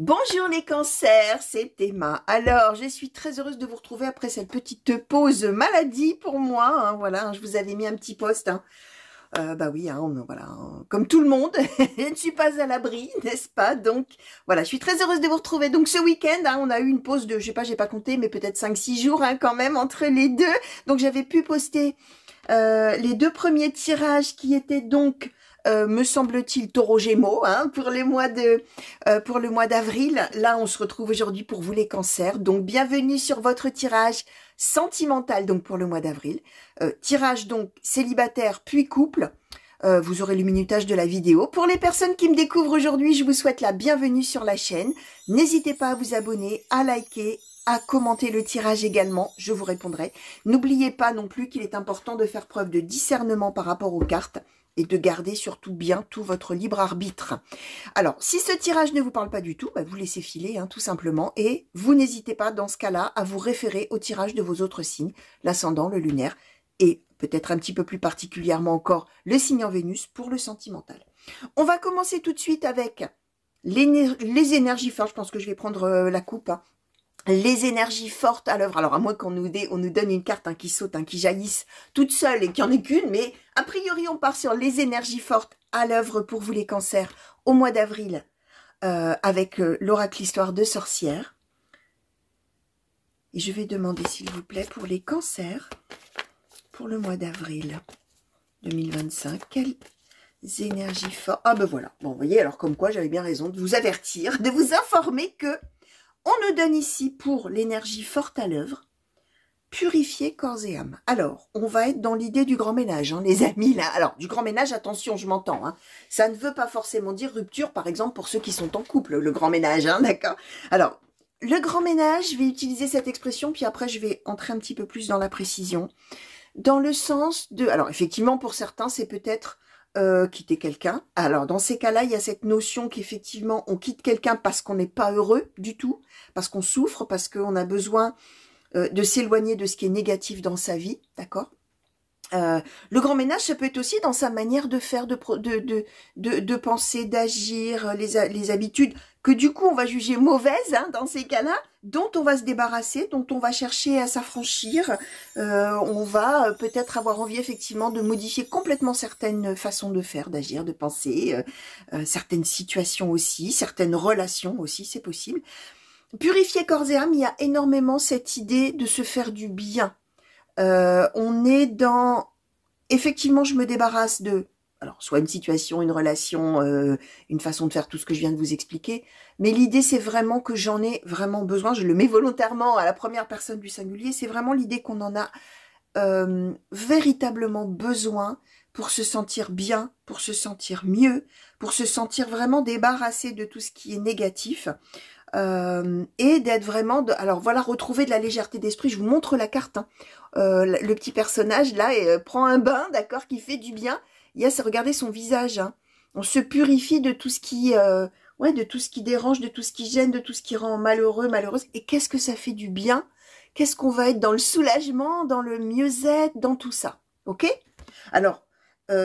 Bonjour les cancers, c'est Emma. Alors, je suis très heureuse de vous retrouver après cette petite pause maladie pour moi. Voilà, je vous avais mis un petit post. Bah oui, voilà, comme tout le monde, je ne suis pas à l'abri, n'est-ce pas? Donc, voilà, je suis très heureuse de vous retrouver. Donc, ce week-end, on a eu une pause de, je sais pas, j'ai pas compté, mais peut-être 5-6 jours quand même entre les deux. Donc, j'avais pu poster les deux premiers tirages qui étaient donc me semble-t-il, Taureau Gémeaux, pour pour le mois d'avril. Là, on se retrouve aujourd'hui pour vous les cancers. Donc, bienvenue sur votre tirage sentimental, donc pour le mois d'avril. Tirage donc célibataire puis couple. Vous aurez le minutage de la vidéo. Pour les personnes qui me découvrent aujourd'hui, je vous souhaite la bienvenue sur la chaîne. N'hésitez pas à vous abonner, à liker, à commenter le tirage également, je vous répondrai. N'oubliez pas non plus qu'il est important de faire preuve de discernement par rapport aux cartes et de garder surtout bien tout votre libre arbitre. Alors, si ce tirage ne vous parle pas du tout, vous laissez filer, tout simplement, et vous n'hésitez pas dans ce cas-là à vous référer au tirage de vos autres signes, l'ascendant, le lunaire, et peut-être un petit peu plus particulièrement encore le signe en Vénus pour le sentimental. On va commencer tout de suite avec les énergies fortes. Je pense que je vais prendre la coupe, les énergies fortes à l'œuvre. Alors, à moins qu'on nous donne une carte qui saute, qui jaillisse toute seule et qu'il n'y en ait qu'une, mais a priori, on part sur les énergies fortes à l'œuvre pour vous les cancers au mois d'avril avec l'oracle Histoire de sorcière. Et je vais demander, s'il vous plaît, pour les cancers, pour le mois d'avril 2025, quelles énergies fortes... Ah ben voilà, bon, vous voyez, alors comme quoi j'avais bien raison de vous avertir, de vous informer que on nous donne ici pour l'énergie forte à l'œuvre, purifier corps et âme. Alors, on va être dans l'idée du grand ménage, les amis, là. Alors, du grand ménage, attention, je m'entends, ça ne veut pas forcément dire rupture, par exemple, pour ceux qui sont en couple, le grand ménage, d'accord? Alors, le grand ménage, je vais utiliser cette expression, puis après, je vais entrer un petit peu plus dans la précision. Dans le sens de... Alors, effectivement, pour certains, c'est peut-être quitter quelqu'un. Alors, dans ces cas-là, il y a cette notion qu'effectivement, on quitte quelqu'un parce qu'on n'est pas heureux du tout, parce qu'on souffre, parce qu'on a besoin de s'éloigner de ce qui est négatif dans sa vie, d'accord? Le grand ménage, ça peut être aussi dans sa manière de faire, de penser, d'agir, les habitudes que du coup on va juger mauvaises dans ces cas-là, dont on va se débarrasser, dont on va chercher à s'affranchir. On va peut-être avoir envie effectivement de modifier complètement certaines façons de faire, d'agir, de penser, certaines situations aussi, certaines relations aussi, c'est possible. Purifier corps et âme, il y a énormément cette idée de se faire du bien. On est dans... Effectivement, je me débarrasse de... Alors, soit une situation, une relation, une façon de faire tout ce que je viens de vous expliquer. Mais l'idée, c'est vraiment que j'en ai vraiment besoin. Je le mets volontairement à la première personne du singulier. C'est vraiment l'idée qu'on en a véritablement besoin pour se sentir bien, pour se sentir mieux, pour se sentir vraiment débarrassé de tout ce qui est négatif. Et d'être vraiment... Alors voilà, retrouver de la légèreté d'esprit. Je vous montre la carte. Le petit personnage, là, prend un bain, d'accord, qui fait du bien. Il y a, regardez son visage. On se purifie de tout ce qui... de tout ce qui dérange, de tout ce qui gêne, de tout ce qui rend malheureux, malheureuse. Et qu'est-ce que ça fait du bien? Qu'est-ce qu'on va être dans le soulagement, dans le mieux-être, dans tout ça. Ok? Alors...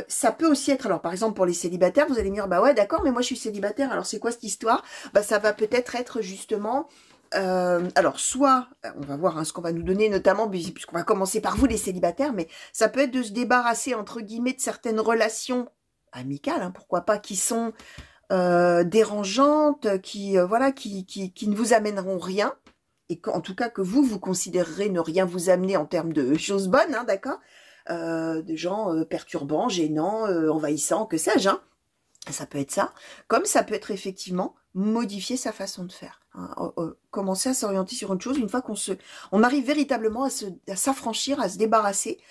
ça peut aussi être, alors par exemple pour les célibataires, vous allez me dire, bah ouais d'accord, mais moi je suis célibataire, alors c'est quoi cette histoire? Bah ça va peut-être être justement, alors soit, on va voir ce qu'on va nous donner notamment, puisqu'on va commencer par vous les célibataires, mais ça peut être de se débarrasser entre guillemets de certaines relations amicales, pourquoi pas, qui sont dérangeantes, qui ne vous amèneront rien, et en tout cas que vous considérerez ne rien vous amener en termes de choses bonnes, d'accord? De gens perturbants, gênants, envahissants, que sais-je. Ça peut être ça. Comme ça peut être effectivement modifier sa façon de faire. Commencer à s'orienter sur une chose une fois on arrive véritablement à s'affranchir, à se débarrasser,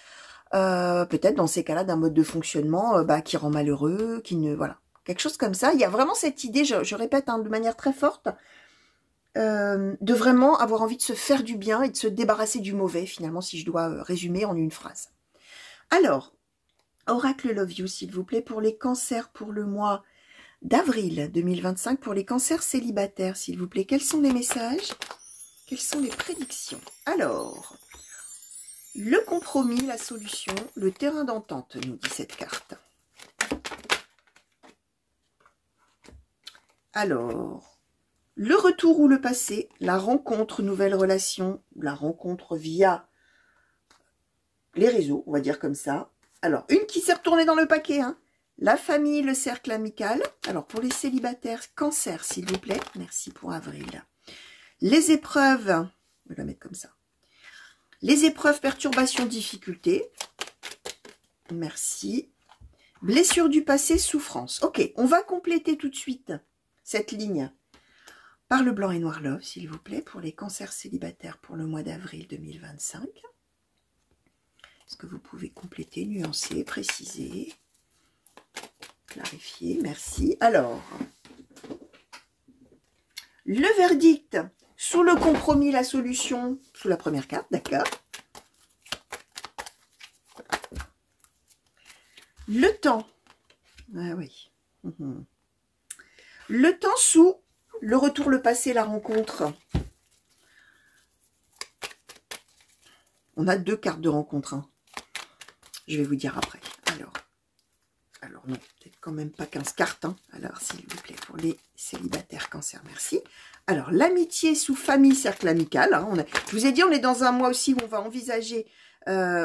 peut-être dans ces cas-là d'un mode de fonctionnement qui rend malheureux, qui ne... Voilà. Quelque chose comme ça. Il y a vraiment cette idée, je répète de manière très forte, de vraiment avoir envie de se faire du bien et de se débarrasser du mauvais, finalement, si je dois résumer en une phrase. Alors, Oracle Love You, s'il vous plaît, pour les cancers pour le mois d'avril 2025, pour les cancers célibataires, s'il vous plaît. Quels sont les messages? Quelles sont les prédictions? Alors, le compromis, la solution, le terrain d'entente, nous dit cette carte. Alors, le retour ou le passé, la rencontre, nouvelle relation, la rencontre via les réseaux, on va dire comme ça. Alors, une qui s'est retournée dans le paquet, hein. La famille, le cercle amical. Alors, pour les célibataires, cancer, s'il vous plaît. Merci pour avril. Les épreuves, on va la mettre comme ça. Les épreuves, perturbations, difficultés. Merci. Blessure du passé, souffrance. Ok, on va compléter tout de suite cette ligne par le blanc et noir love, s'il vous plaît, pour les cancers célibataires pour le mois d'avril 2025. Est-ce que vous pouvez compléter, nuancer, préciser, clarifier? Merci. Alors, le verdict, sous le compromis, la solution, sous la première carte, d'accord. Le temps. Ah oui. Le temps sous le retour, le passé, la rencontre. On a 2 cartes de rencontre. Hein. Je vais vous dire après. Alors non, peut-être quand même pas 15 cartes. Hein. Alors, s'il vous plaît, pour les célibataires cancer, merci. Alors, l'amitié sous famille, cercle amical. Hein. Je vous ai dit, on est dans un mois aussi où on va envisager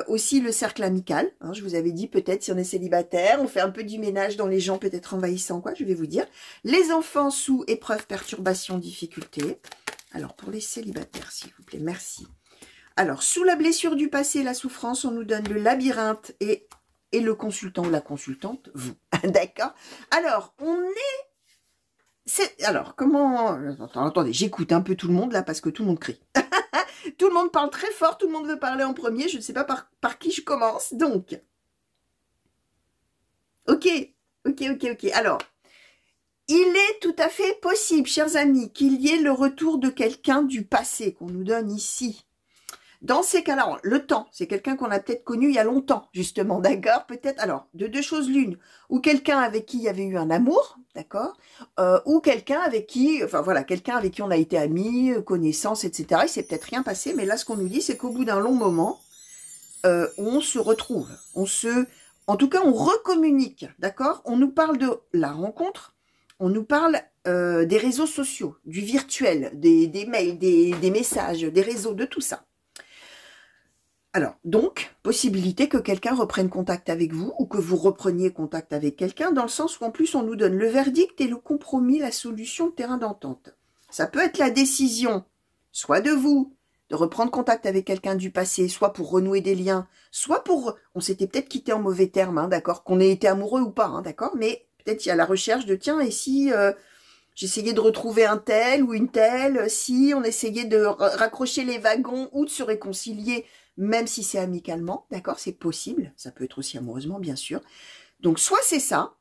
aussi le cercle amical. Hein. Je vous avais dit, peut-être, si on est célibataire, on fait un peu du ménage dans les gens peut-être envahissants, quoi, je vais vous dire. Les enfants sous épreuve, perturbation, difficulté. Alors, pour les célibataires, s'il vous plaît, merci. Alors, sous la blessure du passé, la souffrance, on nous donne le labyrinthe et le consultant ou la consultante, vous. D'accord. Alors, alors, comment... Attendez, j'écoute un peu tout le monde, là, parce que tout le monde crie. Tout le monde parle très fort, tout le monde veut parler en premier. Je ne sais pas par qui je commence. Donc, ok. Alors, il est tout à fait possible, chers amis, qu'il y ait le retour de quelqu'un du passé qu'on nous donne ici. Dans ces cas-là, le temps, c'est quelqu'un qu'on a peut-être connu il y a longtemps, justement, d'accord? Peut-être, alors, de 2 choses l'une, ou quelqu'un avec qui il y avait eu un amour, d'accord? Ou quelqu'un avec qui, enfin voilà, quelqu'un avec qui on a été amis, connaissances, etc. Il s'est peut-être rien passé, mais là, ce qu'on nous dit, c'est qu'au bout d'un long moment, on se retrouve, en tout cas, on recommunique, d'accord? On nous parle de la rencontre, on nous parle des réseaux sociaux, du virtuel, des mails, des messages, des réseaux, de tout ça. Alors, donc, possibilité que quelqu'un reprenne contact avec vous ou que vous repreniez contact avec quelqu'un, dans le sens où, en plus, on nous donne le verdict et le compromis, la solution, le terrain d'entente. Ça peut être la décision, soit de vous, de reprendre contact avec quelqu'un du passé, soit pour renouer des liens, soit pour... On s'était peut-être quitté en mauvais termes, hein, d'accord, qu'on ait été amoureux ou pas, hein, d'accord, mais peut-être il y a la recherche de, tiens, et si... j'essayais de retrouver un tel ou une telle, si on essayait de raccrocher les wagons ou de se réconcilier, même si c'est amicalement, d'accord, c'est possible, ça peut être aussi amoureusement, bien sûr. Donc, soit c'est ça,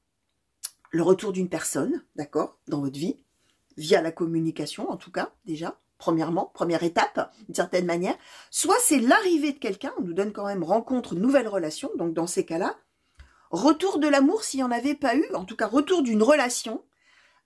le retour d'une personne, d'accord, dans votre vie, via la communication, en tout cas, déjà, premièrement, première étape, d'une certaine manière, soit c'est l'arrivée de quelqu'un, on nous donne quand même rencontre, nouvelle relation, donc dans ces cas-là, retour de l'amour s'il n'y en avait pas eu, en tout cas, retour d'une relation,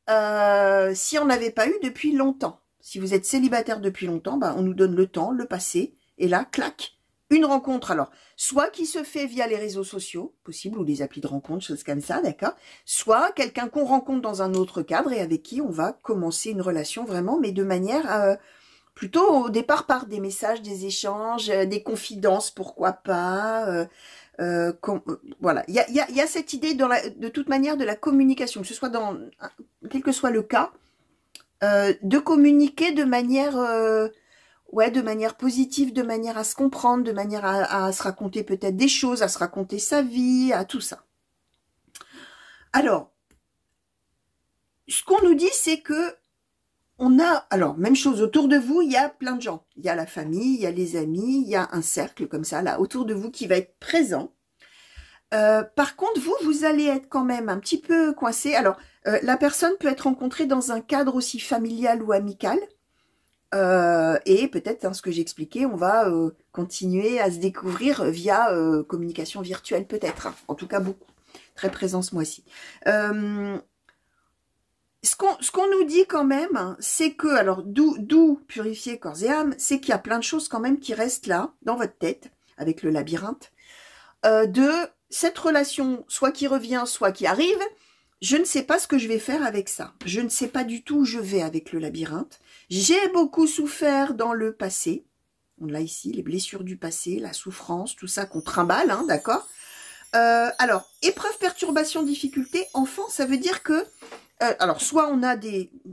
si on n'avait pas eu depuis longtemps. Si vous êtes célibataire depuis longtemps, bah, on nous donne le temps, le passé, et là, clac, une rencontre. Alors, soit qui se fait via les réseaux sociaux, possible, ou les applis de rencontre, choses comme ça, d'accord, soit quelqu'un qu'on rencontre dans un autre cadre et avec qui on va commencer une relation vraiment, mais de manière plutôt au départ par des messages, des échanges, des confidences, pourquoi pas... voilà, il y a cette idée de toute manière de la communication, que ce soit dans quel que soit le cas, de communiquer de manière de manière positive, de manière à se comprendre, de manière à se raconter peut-être des choses, à se raconter sa vie, à tout ça. Alors, ce qu'on nous dit, c'est que on a, alors, même chose, autour de vous, il y a plein de gens. Il y a la famille, il y a les amis, il y a un cercle comme ça, là, autour de vous qui va être présent. Par contre, vous allez être quand même un petit peu coincé. Alors, la personne peut être rencontrée dans un cadre aussi familial ou amical. Et peut-être, hein, ce que j'expliquais, on va continuer à se découvrir via communication virtuelle, peut-être. Hein. En tout cas, beaucoup. Très présent ce mois-ci. Ce qu'on nous dit quand même, hein, c'est que, alors, d'où purifier corps et âme, c'est qu'il y a plein de choses quand même qui restent là, dans votre tête, avec le labyrinthe, de cette relation, soit qui revient, soit qui arrive, je ne sais pas ce que je vais faire avec ça. Je ne sais pas du tout où je vais avec le labyrinthe. J'ai beaucoup souffert dans le passé. On l'a ici, les blessures du passé, la souffrance, tout ça qu'on trimballe, hein, d'accord. Alors, épreuve, perturbation, difficulté, enfant, ça veut dire que alors, soit on a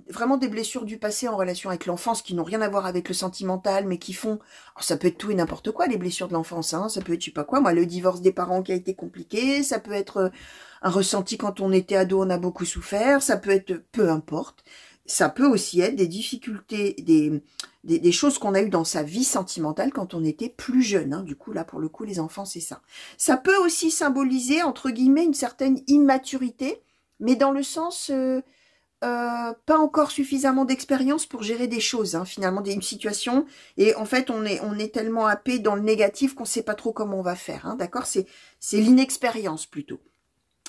vraiment des blessures du passé en relation avec l'enfance qui n'ont rien à voir avec le sentimental, mais qui font... Alors, ça peut être tout et n'importe quoi, les blessures de l'enfance. Hein, ça peut être, je sais pas quoi, moi, le divorce des parents qui a été compliqué. Ça peut être un ressenti quand on était ado, on a beaucoup souffert. Ça peut être... Peu importe. Ça peut aussi être des difficultés, des choses qu'on a eues dans sa vie sentimentale quand on était plus jeune. Hein. Du coup, là, pour le coup, les enfants, c'est ça. Ça peut aussi symboliser, entre guillemets, une certaine immaturité, mais dans le sens, pas encore suffisamment d'expérience pour gérer des choses, hein, finalement, une situation. Et en fait, on est tellement happé dans le négatif qu'on ne sait pas trop comment on va faire. Hein, d'accord, c'est l'inexpérience plutôt.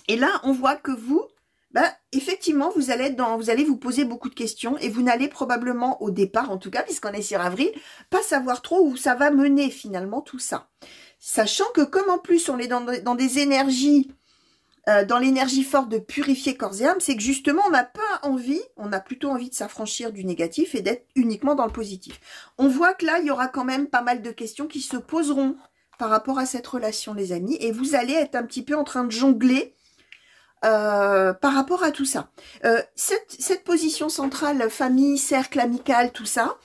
Et là, on voit que vous, bah, effectivement, vous allez vous poser beaucoup de questions et vous n'allez probablement, au départ en tout cas, puisqu'on est sur avril, pas savoir trop où ça va mener finalement tout ça. Sachant que comme en plus on est dans des énergies, dans l'énergie forte de purifier corps et âme, c'est que justement on n'a pas envie, on a plutôt envie de s'affranchir du négatif et d'être uniquement dans le positif. On voit que là, il y aura quand même pas mal de questions qui se poseront par rapport à cette relation, les amis, et vous allez être un petit peu en train de jongler par rapport à tout ça. Cette position centrale, famille, cercle amical, tout ça,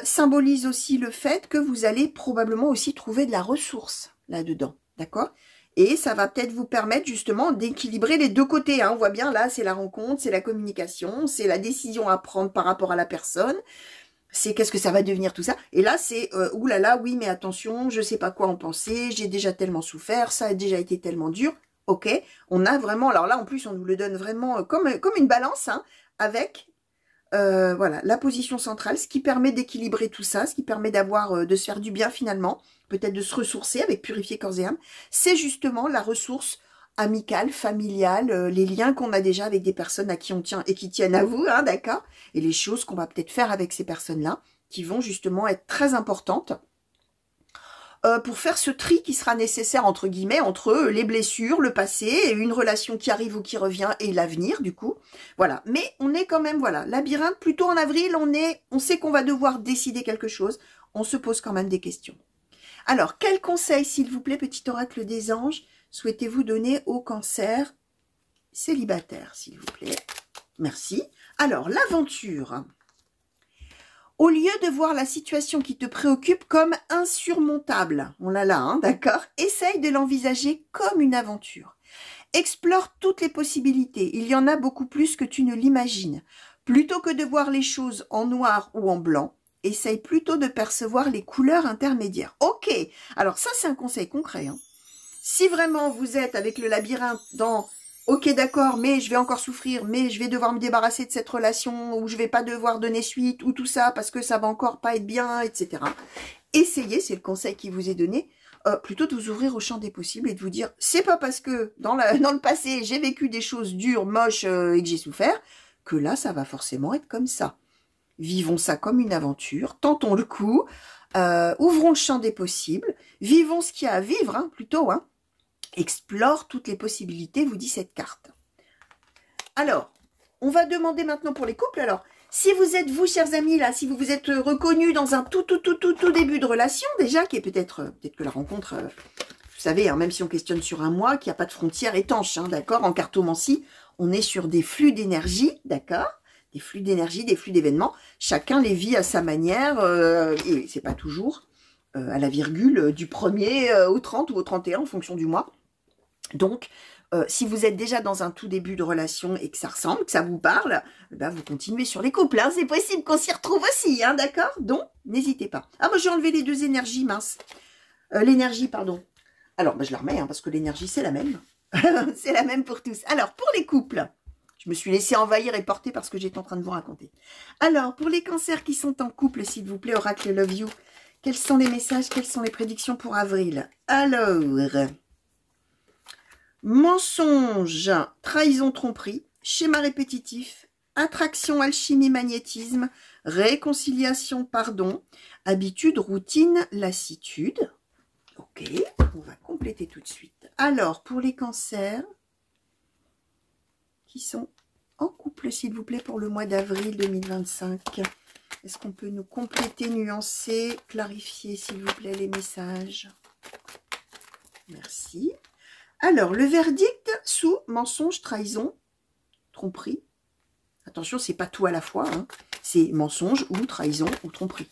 symbolise aussi le fait que vous allez probablement aussi trouver de la ressource là-dedans, d'accord? Et ça va peut-être vous permettre justement d'équilibrer les deux côtés. Hein. On voit bien là, c'est la rencontre, c'est la communication, c'est la décision à prendre par rapport à la personne. C'est qu'est-ce que ça va devenir tout ça. Et là, c'est oulala, oui, mais attention, je sais pas quoi en penser, j'ai déjà tellement souffert, ça a déjà été tellement dur. Ok, on a vraiment, alors là en plus on nous le donne vraiment comme une balance, hein, avec voilà, la position centrale, ce qui permet d'équilibrer tout ça, ce qui permet de se faire du bien finalement, peut-être de se ressourcer avec purifier corps et âme, c'est justement la ressource amicale, familiale, les liens qu'on a déjà avec des personnes à qui on tient et qui tiennent à vous, hein, d'accord, et les choses qu'on va peut-être faire avec ces personnes-là, qui vont justement être très importantes, pour faire ce tri qui sera nécessaire, entre guillemets, entre les blessures, le passé, et une relation qui arrive ou qui revient, et l'avenir, du coup. Voilà. Mais on est quand même, voilà, labyrinthe, plutôt en avril, on sait qu'on va devoir décider quelque chose. On se pose quand même des questions. Alors, quel conseil, s'il vous plaît, petit oracle des anges, souhaitez-vous donner au cancer célibataire, s'il vous plaît? Merci. Alors, l'aventure. Au lieu de voir la situation qui te préoccupe comme insurmontable, on l'a là, hein, d'accord, essaye de l'envisager comme une aventure. Explore toutes les possibilités, il y en a beaucoup plus que tu ne l'imagines. Plutôt que de voir les choses en noir ou en blanc, essaye plutôt de percevoir les couleurs intermédiaires. Ok, alors ça c'est un conseil concret. Hein. Si vraiment vous êtes avec le labyrinthe dans... Ok, d'accord, mais je vais encore souffrir, mais je vais devoir me débarrasser de cette relation, ou je vais pas devoir donner suite, ou tout ça, parce que ça va encore pas être bien, etc. Essayez, c'est le conseil qui vous est donné, plutôt de vous ouvrir au champ des possibles et de vous dire, c'est pas parce que dans le passé, j'ai vécu des choses dures, moches, et que j'ai souffert, que là, ça va forcément être comme ça. Vivons ça comme une aventure, tentons le coup, ouvrons le champ des possibles, vivons ce qu'il y a à vivre, hein, plutôt, hein. Explore toutes les possibilités, vous dit cette carte. Alors, on va demander maintenant pour les couples. Alors, si vous êtes, vous, chers amis, là, si vous vous êtes reconnus dans un tout début de relation, déjà, qui est peut-être que la rencontre, vous savez, hein, même si on questionne sur un mois, qu'il n'y a pas de frontières étanches, hein, d'accord, en cartomancie, on est sur des flux d'énergie, d'accord, des flux d'énergie, des flux d'événements, chacun les vit à sa manière, et c'est pas toujours à la virgule du 1er au 30 ou au 31 en fonction du mois. Donc, si vous êtes déjà dans un tout début de relation et que ça ressemble, que ça vous parle, ben vous continuez sur les couples. Hein, c'est possible qu'on s'y retrouve aussi, hein, d'accord? Donc, n'hésitez pas. Ah, moi, j'ai enlevé les deux énergies, mince. L'énergie, pardon. Alors, ben, je la remets, hein, parce que l'énergie, c'est la même. C'est la même pour tous. Alors, pour les couples, je me suis laissée envahir et porter par ce que j'étais en train de vous raconter. Alors, pour les cancers qui sont en couple, s'il vous plaît, Oracle Love You, quels sont les messages, quelles sont les prédictions pour avril? Alors... mensonge, trahison, tromperie, schéma répétitif, attraction, alchimie, magnétisme, réconciliation, pardon, habitude, routine, lassitude. Ok, on va compléter tout de suite. Alors, pour les cancers qui sont en couple, s'il vous plaît, pour le mois d'avril 2025. Est-ce qu'on peut nous compléter, nuancer, clarifier, s'il vous plaît, les messages? Merci. Alors, le verdict sous mensonge, trahison, tromperie. Attention, c'est pas tout à la fois. Hein. C'est mensonge ou trahison ou tromperie.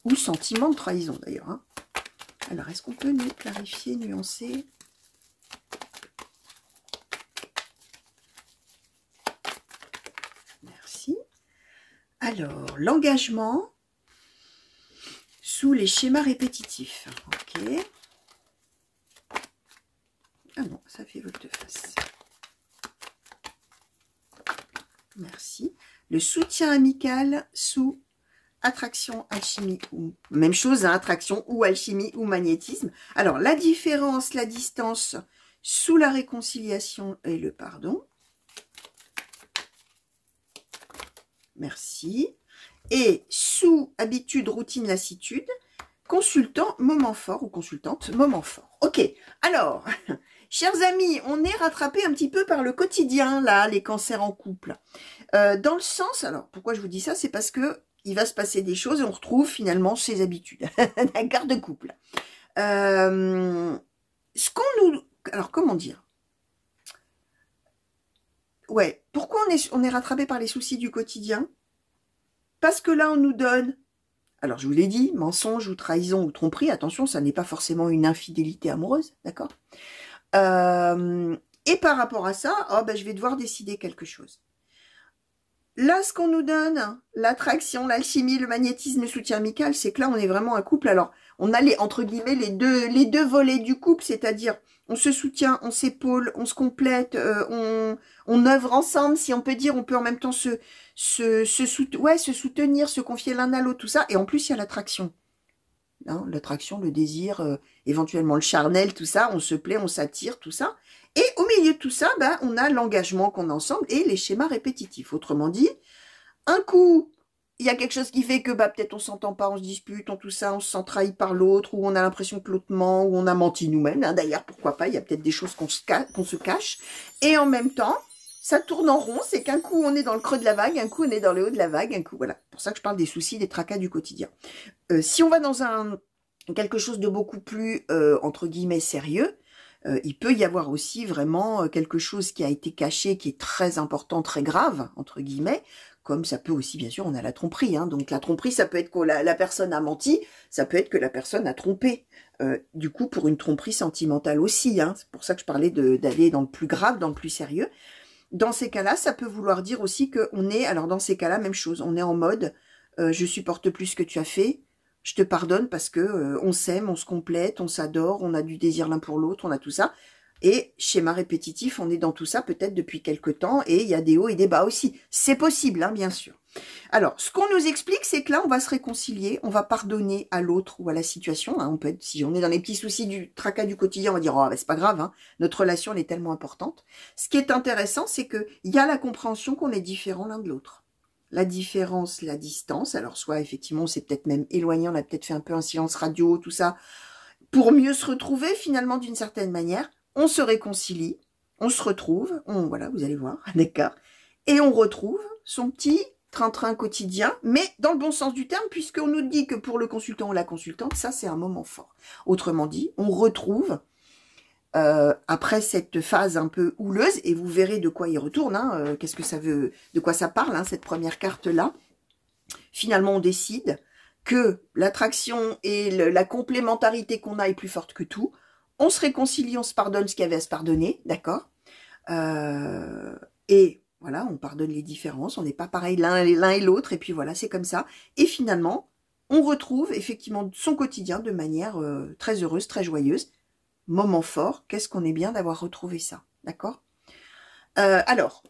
Ou sentiment de trahison, d'ailleurs. Hein. Alors, est-ce qu'on peut nous clarifier, nuancer? Merci. Alors, l'engagement sous les schémas répétitifs. Ok. Ah non, ça fait volte-face. Merci. Le soutien amical sous attraction, alchimie ou... Même chose, hein, attraction ou alchimie ou magnétisme. Alors, la différence, la distance sous la réconciliation et le pardon. Merci. Et sous habitude, routine, lassitude, consultant, moment fort ou consultante, moment fort. Ok, alors, chers amis, on est rattrapé un petit peu par le quotidien, là, les cancers en couple. Dans le sens, alors, pourquoi je vous dis ça? C'est parce que il va se passer des choses et on retrouve finalement ses habitudes. D'accord, de couple. Ce qu'on nous... Alors, comment dire? Ouais, pourquoi on est rattrapé par les soucis du quotidien? Parce que là, on nous donne... Alors, je vous l'ai dit, mensonge ou trahison ou tromperie, attention, ça n'est pas forcément une infidélité amoureuse, d'accord? Et par rapport à ça, oh, ben, je vais devoir décider quelque chose. Là, ce qu'on nous donne, l'attraction, l'alchimie, le magnétisme, le soutien amical, c'est que là, on est vraiment un couple. Alors, on a les, entre guillemets, les deux volets du couple, c'est-à-dire, on se soutient, on s'épaule, on se complète, on œuvre ensemble, si on peut dire, on peut en même temps se soutenir, se confier l'un à l'autre, tout ça. Et en plus, il y a l'attraction. Hein, l'attraction, le désir, éventuellement le charnel, tout ça, on se plaît, on s'attire, tout ça. Et au milieu de tout ça, ben, on a l'engagement qu'on a ensemble et les schémas répétitifs. Autrement dit, un coup, il y a quelque chose qui fait que bah, peut-être on s'entend pas, on se dispute, on tout ça, on se sent trahi par l'autre, ou on a l'impression que l'autre ment, ou on a menti nous-mêmes. Hein, d'ailleurs, pourquoi pas, il y a peut-être des choses qu'on se cache. Et en même temps, ça tourne en rond, c'est qu'un coup on est dans le creux de la vague, un coup on est dans le haut de la vague, un coup, voilà. C'est pour ça que je parle des soucis, des tracas du quotidien. Si on va dans quelque chose de beaucoup plus, entre guillemets, sérieux, il peut y avoir aussi vraiment quelque chose qui a été caché, qui est très important, très grave, entre guillemets, comme ça peut aussi, bien sûr, on a la tromperie. Hein, donc la tromperie, ça peut être que la personne a menti, ça peut être que la personne a trompé. Du coup, pour une tromperie sentimentale aussi. Hein, c'est pour ça que je parlais d'aller dans le plus grave, dans le plus sérieux. Dans ces cas-là, ça peut vouloir dire aussi qu'on est, alors dans ces cas-là, même chose, on est en mode je supporte plus ce que tu as fait, je te pardonne parce que on s'aime, on se complète, on s'adore, on a du désir l'un pour l'autre, on a tout ça. Et schéma répétitif, on est dans tout ça peut-être depuis quelque temps et il y a des hauts et des bas aussi. C'est possible, hein, bien sûr. Alors, ce qu'on nous explique, c'est que là, on va se réconcilier, on va pardonner à l'autre ou à la situation. Hein, on peut être, si on est dans les petits soucis du tracas du quotidien, on va dire « Oh, bah, c'est pas grave, hein, notre relation elle est tellement importante. » Ce qui est intéressant, c'est qu'il y a la compréhension qu'on est différents l'un de l'autre. La différence, la distance, alors soit effectivement, on s'est peut-être même éloigné, on a peut-être fait un peu un silence radio, tout ça, pour mieux se retrouver finalement d'une certaine manière. On se réconcilie, on se retrouve, voilà, vous allez voir, d'accord, et on retrouve son petit train-train quotidien, mais dans le bon sens du terme, puisqu'on nous dit que pour le consultant ou la consultante, ça c'est un moment fort. Autrement dit, on retrouve, après cette phase un peu houleuse, et vous verrez de quoi il retourne, hein, qu'est-ce que ça veut, de quoi ça parle, hein, cette première carte-là, finalement on décide que l'attraction et la complémentarité qu'on a est plus forte que tout. On se réconcilie, on se pardonne ce qu'il y avait à se pardonner, d'accord, et voilà, on pardonne les différences, on n'est pas pareil l'un et l'autre, et puis voilà, c'est comme ça. Et finalement, on retrouve effectivement son quotidien de manière très heureuse, très joyeuse. Moment fort, qu'est-ce qu'on est bien d'avoir retrouvé ça, d'accord. Alors,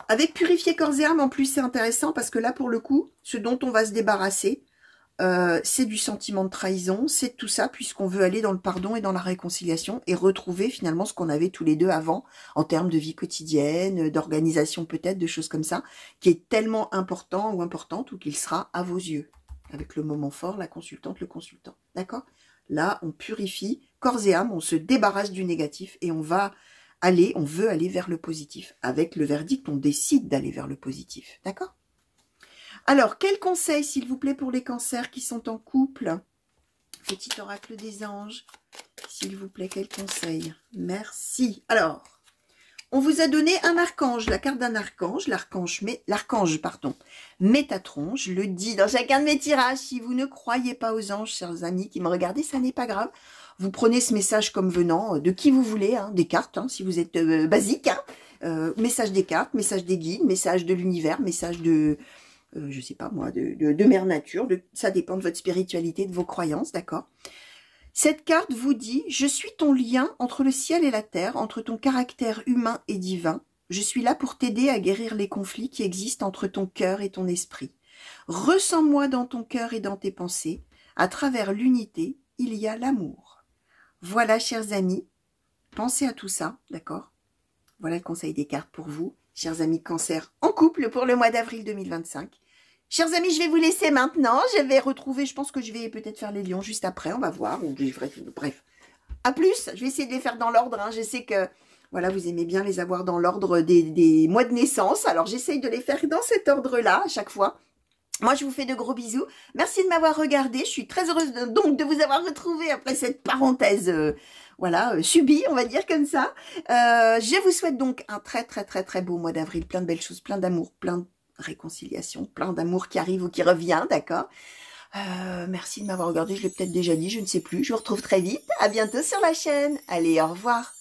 avec purifier corps et âme, en plus, c'est intéressant parce que là, pour le coup, ce dont on va se débarrasser, c'est du sentiment de trahison, c'est tout ça, puisqu'on veut aller dans le pardon et dans la réconciliation et retrouver finalement ce qu'on avait tous les deux avant, en termes de vie quotidienne, d'organisation peut-être, de choses comme ça, qui est tellement important ou importante, ou qu'il sera à vos yeux, avec le moment fort, la consultante, le consultant, d'accord. Là, on purifie corps et âme, on se débarrasse du négatif et on va on veut aller vers le positif. Avec le verdict, on décide d'aller vers le positif. D'accord? Alors, quel conseil, s'il vous plaît, pour les cancers qui sont en couple? Petit oracle des anges, s'il vous plaît, quel conseil? Merci. Alors, on vous a donné un archange, la carte d'un archange, l'archange Métatron. Je le dis dans chacun de mes tirages. Si vous ne croyez pas aux anges, chers amis qui me regardez, ça n'est pas grave. Vous prenez ce message comme venant de qui vous voulez, hein, des cartes, hein, si vous êtes basique. Hein, message des cartes, message des guides, message de l'univers, message de, je sais pas moi, de mère nature. Ça dépend de votre spiritualité, de vos croyances, d'accord? Cette carte vous dit « Je suis ton lien entre le ciel et la terre, entre ton caractère humain et divin. Je suis là pour t'aider à guérir les conflits qui existent entre ton cœur et ton esprit. Ressens-moi dans ton cœur et dans tes pensées. À travers l'unité, il y a l'amour. » Voilà, chers amis, pensez à tout ça, d'accord? Voilà le conseil des cartes pour vous, chers amis cancer en couple pour le mois d'avril 2025. Chers amis, je vais vous laisser maintenant. Je vais retrouver, je pense que je vais peut-être faire les lions juste après, on va voir. Bref, à plus. Je vais essayer de les faire dans l'ordre. Hein. Je sais que, voilà, vous aimez bien les avoir dans l'ordre des mois de naissance. Alors, j'essaye de les faire dans cet ordre-là à chaque fois. Moi, je vous fais de gros bisous. Merci de m'avoir regardé. Je suis très heureuse donc de vous avoir retrouvé après cette parenthèse subie, on va dire comme ça. Je vous souhaite donc un très, très, très, très beau mois d'avril. Plein de belles choses, plein d'amour, plein de réconciliation, plein d'amour qui arrive ou qui revient, d'accord? Merci de m'avoir regardé, je l'ai peut-être déjà dit, je ne sais plus. Je vous retrouve très vite. À bientôt sur la chaîne. Allez, au revoir.